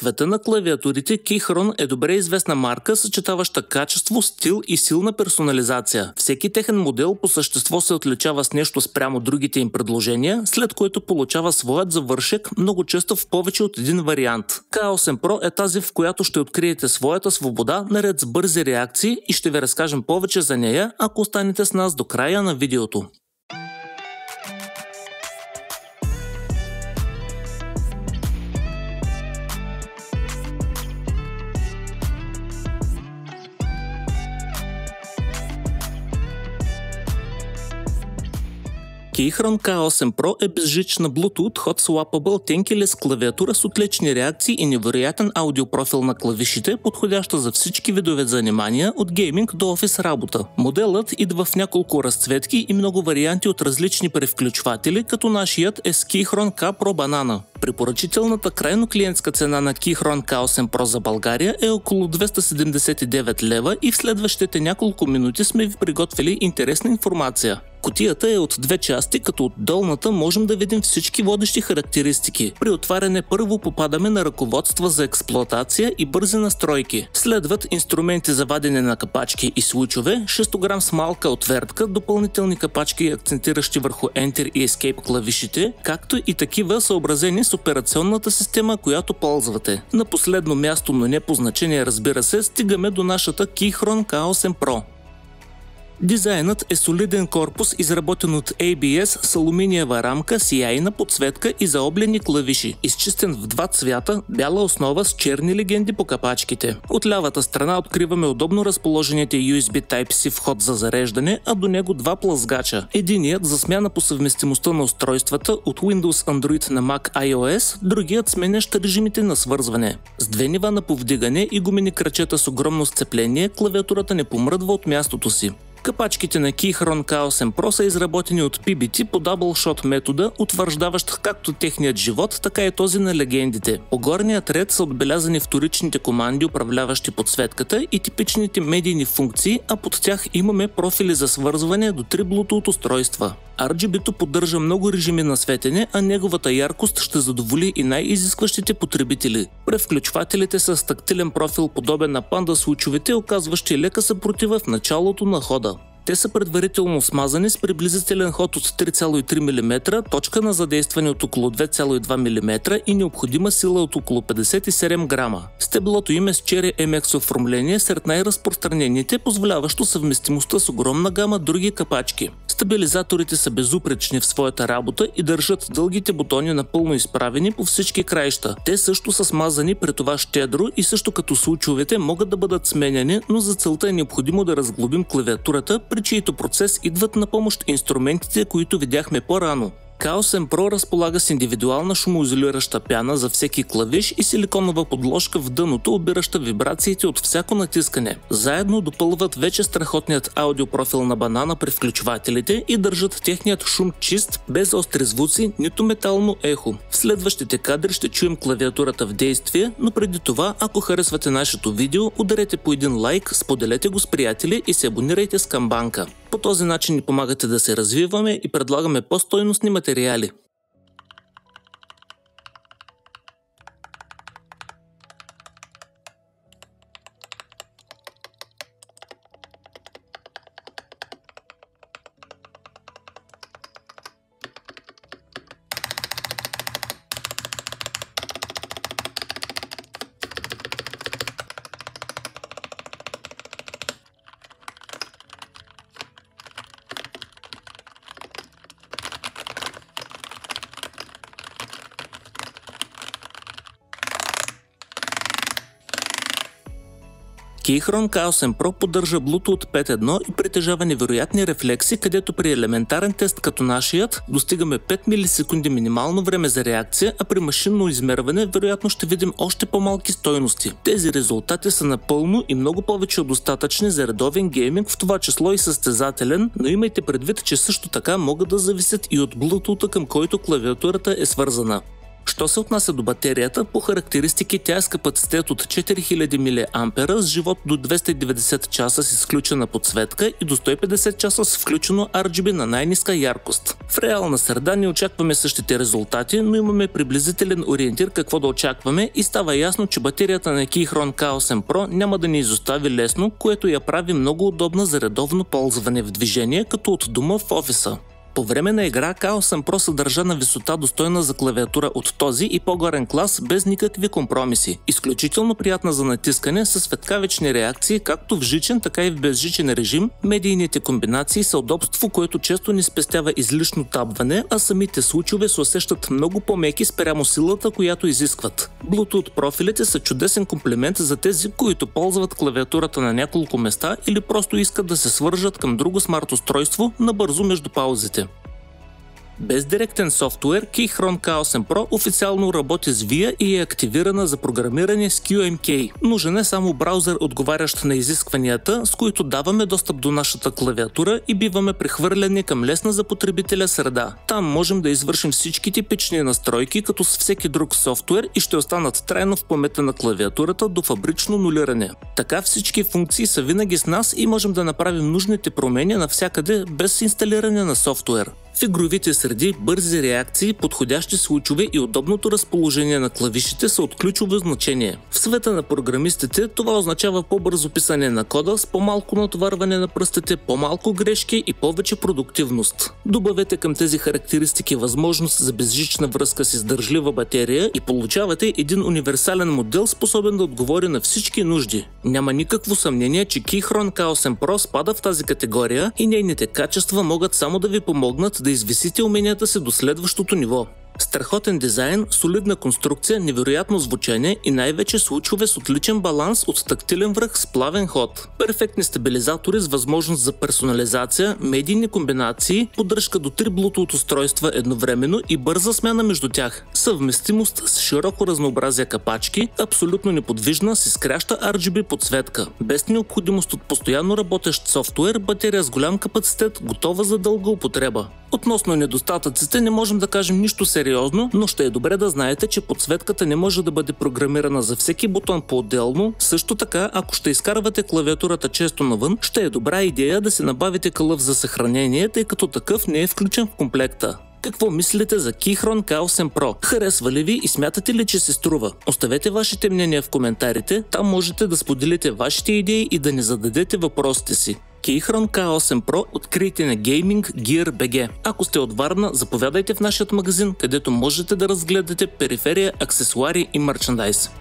света на клавиатурите Keychron е добре известна марка, съчетаваща качество, стил и силна персонализация. Всеки техен модел по същество се отличава с нещо спрямо другите им предложения, след което получава своят завършек, много често в повече от един вариант. K8 Pro е тази, в която ще откриете своята свобода, наред с бързи реакции, и ще ви разкажем повече за нея, ако останете с нас до края на видеото. Keychron K8 Pro е безжична Bluetooth Hot Swappable Tenkeyless клавиатура с отлични реакции и невероятен аудиопрофил на клавишите, подходяща за всички видове занимания, от гейминг до офис работа. Моделът идва в няколко разцветки и много варианти от различни превключватели, като нашият е с Keychron K Pro Banana. Препоръчителната крайно клиентска цена на Keychron K8 Pro за България е около 279 лева и в следващите няколко минути сме ви приготвили интересна информация. Кутията е от две части, като от долната можем да видим всички водещи характеристики. При отваряне първо попадаме на ръководства за експлоатация и бързи настройки. Следват инструменти за вадене на капачки и случове, 6 с малка отвертка, допълнителни капачки, акцентиращи върху Enter и Escape клавишите, както и такива съобразени с операционната система, която ползвате. На последно място, но не по значение, разбира се, стигаме до нашата Keychron K8 Pro. Дизайнът е солиден корпус, изработен от ABS с алуминиева рамка, сияйна подсветка и заоблени клавиши, изчистен в два цвята, бяла основа с черни легенди по капачките. От лявата страна откриваме удобно разположените USB Type-C вход за зареждане, а до него два плъзгача. Единият за смяна по съвместимостта на устройствата от Windows Android на Mac iOS, другият сменящ режимите на свързване. С две нива на повдигане и гумени крачета с огромно сцепление, клавиатурата не помръдва от мястото си. Капачките на Keychron K8 Pro са изработени от PBT по Double Shot метода, утвърждаващ както техният живот, така и този на легендите. По горният ред са отбелязани вторичните команди, управляващи подсветката, и типичните медийни функции, а под тях имаме профили за свързване до 3 Bluetooth устройства. RGB-то поддържа много режими на светене, а неговата яркост ще задоволи и най-изискващите потребители. Превключвателите са с тактилен профил, подобен на панда случовете, оказващи лека съпротива в началото на хода. Те са предварително смазани с приблизителен ход от 3,3 мм, точка на задействане от около 2,2 мм и необходима сила от около 57 грама. Стеблото им е с Cherry MX оформление сред най-разпространените, позволяващо съвместимостта с огромна гама други капачки. Стабилизаторите са безупречни в своята работа и държат дългите бутони напълно изправени по всички краища. Те също са смазани, при това щедро, и също като случовете могат да бъдат сменяни, но за целта е необходимо да разглобим клавиатурата, при чието процес идват на помощ инструментите, които видяхме по-рано. K8 Pro разполага с индивидуална шумоизолираща пяна за всеки клавиш и силиконова подложка в дъното, обираща вибрациите от всяко натискане. Заедно допълват вече страхотният аудиопрофил на банана при включвателите и държат техният шум чист, без остри звуци, нито метално ехо. В следващите кадри ще чуем клавиатурата в действие, но преди това, ако харесвате нашето видео, ударете по един лайк, споделете го с приятели и се абонирайте с камбанка. По този начин ни помагате да се развиваме и предлагаме по-стойностни материали. Keychron K8 Pro поддържа Bluetooth 5.1 и притежава невероятни рефлекси, където при елементарен тест като нашият достигаме 5 милисекунди минимално време за реакция, а при машинно измерване вероятно ще видим още по-малки стойности. Тези резултати са напълно и много повече от достатъчни за редовен гейминг, в това число и състезателен, но имайте предвид, че също така могат да зависят и от Bluetooth, към който клавиатурата е свързана. Що се отнася до батерията, по характеристики тя е с капацитет от 4000 мА с живот до 290 часа с изключена подсветка и до 150 часа с включено RGB на най-ниска яркост. В реална среда не очакваме същите резултати, но имаме приблизителен ориентир какво да очакваме и става ясно, че батерията на Keychron K8 Pro няма да ни изостави лесно, което я прави много удобна за редовно ползване в движение, като от дома в офиса. По време на игра K8 Pro се държа на висота достойна за клавиатура от този и по-горен клас без никакви компромиси. Изключително приятна за натискане с светкавични реакции както в жичен, така и в безжичен режим. Медийните комбинации са удобство, което често ни спестява излишно табване, а самите случаи се усещат много по-меки спрямо силата, която изискват. Bluetooth профилите са чудесен комплимент за тези, които ползват клавиатурата на няколко места или просто искат да се свържат към друго смарт устройство набързо между паузите. Без директен софтуер, Keychron K8 Pro официално работи с VIA и е активирана за програмиране с QMK. Нужен е само браузър, отговарящ на изискванията, с които даваме достъп до нашата клавиатура и биваме прехвърлени към лесна за потребителя среда. Там можем да извършим всички типични настройки, като с всеки друг софтуер и ще останат трайно в паметта на клавиатурата до фабрично нулиране. Така всички функции са винаги с нас и можем да направим нужните промени навсякъде без инсталиране на софтуер. В игровите среди бързи реакции, подходящи случаи и удобното разположение на клавишите са от ключово значение. В света на програмистите това означава по-бързо писане на кода с по-малко натоварване на пръстите, по-малко грешки и повече продуктивност. Добавете към тези характеристики възможност за безжична връзка с издържлива батерия и получавате един универсален модел, способен да отговори на всички нужди. Няма никакво съмнение, че Keychron K8 Pro спада в тази категория и нейните качества могат само да ви помогнат да извисите уменията си до следващото ниво. Страхотен дизайн, солидна конструкция, невероятно звучение и най-вече случове с отличен баланс от тактилен връх с плавен ход. Перфектни стабилизатори с възможност за персонализация, медийни комбинации, поддръжка до 3 Bluetooth устройства едновременно и бърза смяна между тях. Съвместимост с широко разнообразие капачки, абсолютно неподвижна с изкряща RGB подсветка. Без необходимост от постоянно работещ софтуер, батерия с голям капацитет, готова за дълга употреба. Относно недостатъците не можем да кажем нищо сериозно, но ще е добре да знаете, че подсветката не може да бъде програмирана за всеки бутон по-отделно. Също така, ако ще изкарвате клавиатурата често навън, ще е добра идея да си набавите кълъв за съхранение, тъй като такъв не е включен в комплекта. Какво мислите за Keychron K8 Pro? Харесва ли ви и смятате ли, че се струва? Оставете вашите мнения в коментарите, там можете да споделите вашите идеи и да ни зададете въпросите си. Keychron K8 Pro открийте на Gaming Gear BG. Ако сте от Варна, заповядайте в нашия магазин, където можете да разгледате периферия, аксесуари и мерчендайз.